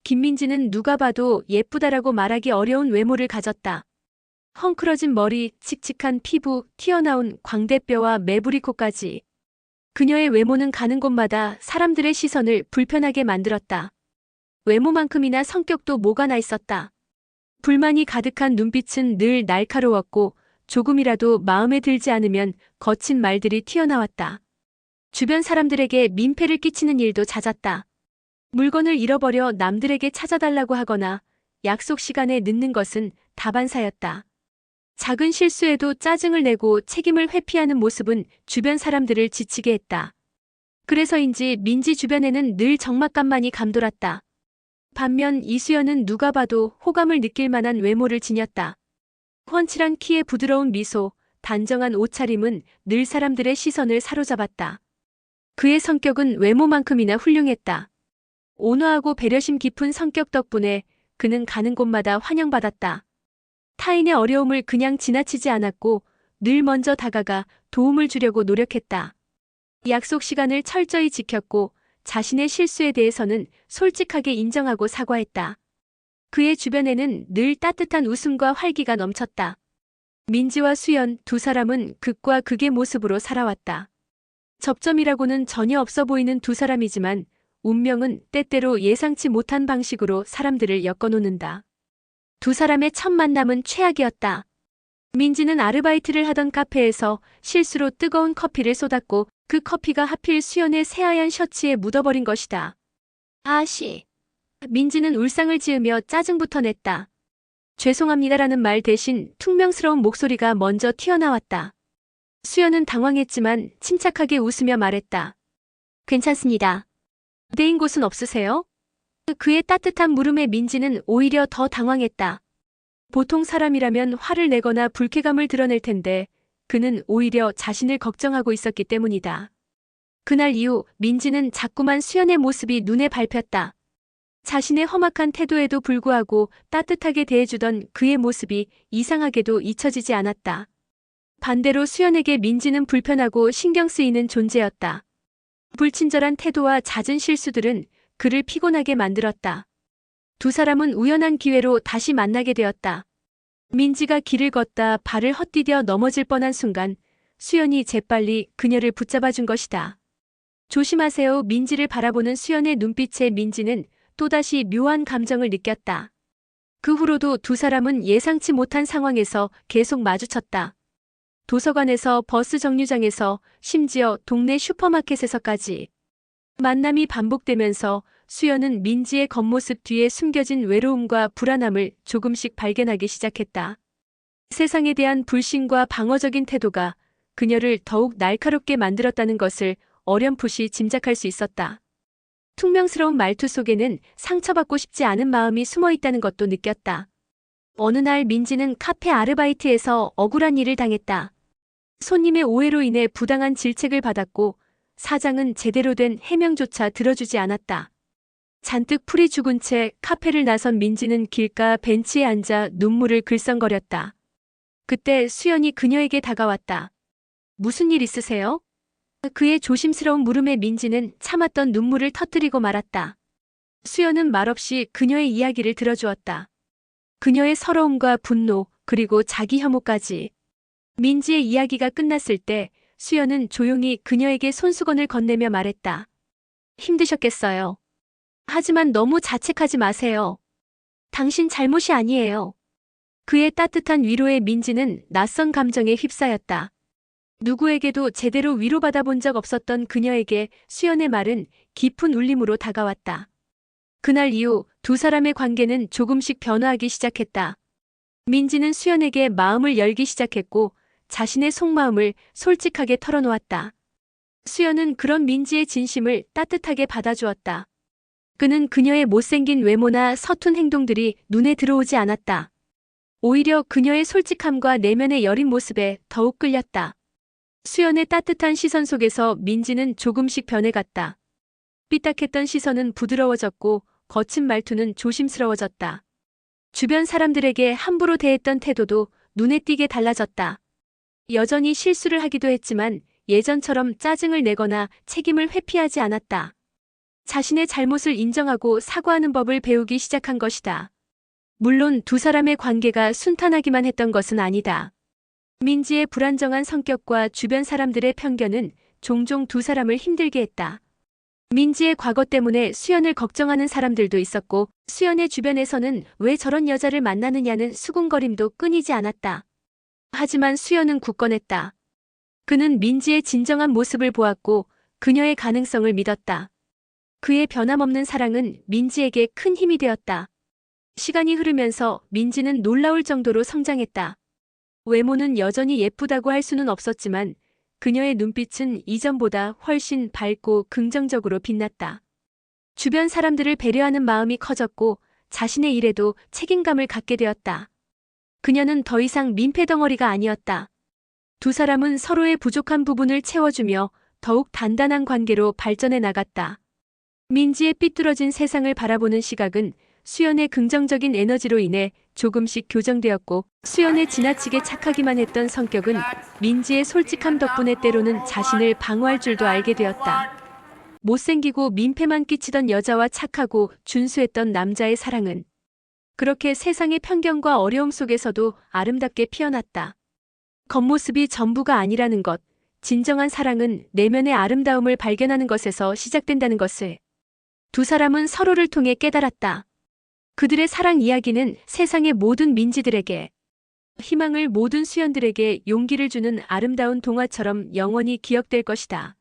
김민지는 누가 봐도 예쁘다라고 말하기 어려운 외모를 가졌다. 헝클어진 머리, 칙칙한 피부, 튀어나온 광대뼈와 매부리 코까지. 그녀의 외모는 가는 곳마다 사람들의 시선을 불편하게 만들었다. 외모만큼이나 성격도 뭐가 나 있었다. 불만이 가득한 눈빛은 늘 날카로웠고 조금이라도 마음에 들지 않으면 거친 말들이 튀어나왔다. 주변 사람들에게 민폐를 끼치는 일도 잦았다. 물건을 잃어버려 남들에게 찾아달라고 하거나 약속 시간에 늦는 것은 다반사였다. 작은 실수에도 짜증을 내고 책임을 회피하는 모습은 주변 사람들을 지치게 했다. 그래서인지 민지 주변에는 늘 적막감만이 감돌았다. 반면 이수연은 누가 봐도 호감을 느낄 만한 외모를 지녔다. 훤칠한 키에 부드러운 미소, 단정한 옷차림은 늘 사람들의 시선을 사로잡았다. 그의 성격은 외모만큼이나 훌륭했다. 온화하고 배려심 깊은 성격 덕분에 그는 가는 곳마다 환영받았다. 타인의 어려움을 그냥 지나치지 않았고 늘 먼저 다가가 도움을 주려고 노력했다. 약속 시간을 철저히 지켰고 자신의 실수에 대해서는 솔직하게 인정하고 사과했다. 그의 주변에는 늘 따뜻한 웃음과 활기가 넘쳤다. 민지와 수연 두 사람은 극과 극의 모습으로 살아왔다. 접점이라고는 전혀 없어 보이는 두 사람이지만 운명은 때때로 예상치 못한 방식으로 사람들을 엮어놓는다. 두 사람의 첫 만남은 최악이었다. 민지는 아르바이트를 하던 카페에서 실수로 뜨거운 커피를 쏟았고 그 커피가 하필 수연의 새하얀 셔츠에 묻어버린 것이다. 아씨. 민지는 울상을 지으며 짜증부터 냈다. 죄송합니다라는 말 대신 퉁명스러운 목소리가 먼저 튀어나왔다. 수연은 당황했지만 침착하게 웃으며 말했다. 괜찮습니다. 대인 곳은 없으세요? 그의 따뜻한 물음에 민지는 오히려 더 당황했다. 보통 사람이라면 화를 내거나 불쾌감을 드러낼 텐데 그는 오히려 자신을 걱정하고 있었기 때문이다. 그날 이후 민지는 자꾸만 수연의 모습이 눈에 밟혔다. 자신의 험악한 태도에도 불구하고 따뜻하게 대해주던 그의 모습이 이상하게도 잊혀지지 않았다. 반대로 수연에게 민지는 불편하고 신경 쓰이는 존재였다. 불친절한 태도와 잦은 실수들은 그를 피곤하게 만들었다. 두 사람은 우연한 기회로 다시 만나게 되었다. 민지가 길을 걷다 발을 헛디뎌 넘어질 뻔한 순간 수연이 재빨리 그녀를 붙잡아준 것이다. 조심하세요. 민지를 바라보는 수연의 눈빛에 민지는 또다시 묘한 감정을 느꼈다. 그 후로도 두 사람은 예상치 못한 상황에서 계속 마주쳤다. 도서관에서, 버스 정류장에서, 심지어 동네 슈퍼마켓에서까지. 만남이 반복되면서 수연은 민지의 겉모습 뒤에 숨겨진 외로움과 불안함을 조금씩 발견하기 시작했다. 세상에 대한 불신과 방어적인 태도가 그녀를 더욱 날카롭게 만들었다는 것을 어렴풋이 짐작할 수 있었다. 퉁명스러운 말투 속에는 상처받고 싶지 않은 마음이 숨어 있다는 것도 느꼈다. 어느 날 민지는 카페 아르바이트에서 억울한 일을 당했다. 손님의 오해로 인해 부당한 질책을 받았고 사장은 제대로 된 해명조차 들어주지 않았다. 잔뜩 풀이 죽은 채 카페를 나선 민지는 길가 벤치에 앉아 눈물을 글썽거렸다. 그때 수연이 그녀에게 다가왔다. 무슨 일 있으세요? 그의 조심스러운 물음에 민지는 참았던 눈물을 터뜨리고 말았다. 수연은 말없이 그녀의 이야기를 들어주었다. 그녀의 서러움과 분노, 그리고 자기 혐오까지. 민지의 이야기가 끝났을 때 수연은 조용히 그녀에게 손수건을 건네며 말했다. 힘드셨겠어요. 하지만 너무 자책하지 마세요. 당신 잘못이 아니에요. 그의 따뜻한 위로에 민지는 낯선 감정에 휩싸였다. 누구에게도 제대로 위로받아 본 적 없었던 그녀에게 수연의 말은 깊은 울림으로 다가왔다. 그날 이후 두 사람의 관계는 조금씩 변화하기 시작했다. 민지는 수연에게 마음을 열기 시작했고 자신의 속마음을 솔직하게 털어놓았다. 수연은 그런 민지의 진심을 따뜻하게 받아주었다. 그는 그녀의 못생긴 외모나 서툰 행동들이 눈에 들어오지 않았다. 오히려 그녀의 솔직함과 내면의 여린 모습에 더욱 끌렸다. 수연의 따뜻한 시선 속에서 민지는 조금씩 변해갔다. 삐딱했던 시선은 부드러워졌고 거친 말투는 조심스러워졌다. 주변 사람들에게 함부로 대했던 태도도 눈에 띄게 달라졌다. 여전히 실수를 하기도 했지만 예전처럼 짜증을 내거나 책임을 회피하지 않았다. 자신의 잘못을 인정하고 사과하는 법을 배우기 시작한 것이다. 물론 두 사람의 관계가 순탄하기만 했던 것은 아니다. 민지의 불안정한 성격과 주변 사람들의 편견은 종종 두 사람을 힘들게 했다. 민지의 과거 때문에 수연을 걱정하는 사람들도 있었고, 수연의 주변에서는 왜 저런 여자를 만나느냐는 수군거림도 끊이지 않았다. 하지만 수연은 굳건했다. 그는 민지의 진정한 모습을 보았고 그녀의 가능성을 믿었다. 그의 변함없는 사랑은 민지에게 큰 힘이 되었다. 시간이 흐르면서 민지는 놀라울 정도로 성장했다. 외모는 여전히 예쁘다고 할 수는 없었지만 그녀의 눈빛은 이전보다 훨씬 밝고 긍정적으로 빛났다. 주변 사람들을 배려하는 마음이 커졌고 자신의 일에도 책임감을 갖게 되었다. 그녀는 더 이상 민폐덩어리가 아니었다. 두 사람은 서로의 부족한 부분을 채워주며 더욱 단단한 관계로 발전해 나갔다. 민지의 삐뚤어진 세상을 바라보는 시각은 수연의 긍정적인 에너지로 인해 조금씩 교정되었고, 수연의 지나치게 착하기만 했던 성격은 민지의 솔직함 덕분에 때로는 자신을 방어할 줄도 알게 되었다. 못생기고 민폐만 끼치던 여자와 착하고 준수했던 남자의 사랑은 그렇게 세상의 편견과 어려움 속에서도 아름답게 피어났다. 겉모습이 전부가 아니라는 것, 진정한 사랑은 내면의 아름다움을 발견하는 것에서 시작된다는 것을 두 사람은 서로를 통해 깨달았다. 그들의 사랑 이야기는 세상의 모든 민지들에게 희망을, 모든 수연들에게 용기를 주는 아름다운 동화처럼 영원히 기억될 것이다.